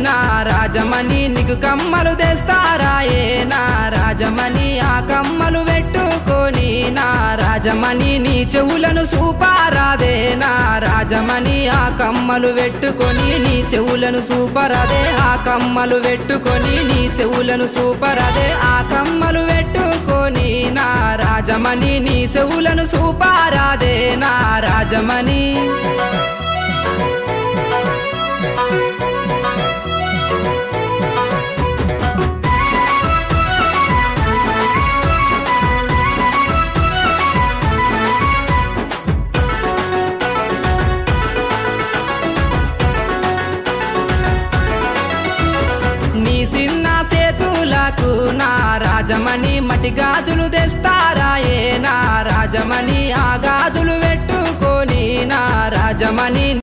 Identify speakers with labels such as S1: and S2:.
S1: నా రాజమణి నీకు కమ్మలు తెస్తారా ఏ నా రాజమణి ఆ కమ్మలు పెట్టుకొని నా రాజమణి నీ చెవులను సూపారాదే నా రాజమణి ఆ కమ్మలు పెట్టుకొని నీ చెవులను సూపరాదే ఆ కమ్మలు పెట్టుకొని నీ చెవులను సూపరాదే ఆ కమ్మలు పెట్టుకొని నా రాజమణి నీ చెవులను సూపారాదే నా రాజమణి నీ చిన్న సేతులకు నా రాజమణి మట్టి గాజులు తెస్తారా ఏ నా రాజమణి ఆ గాజులు పెట్టుకొని నా రాజమణి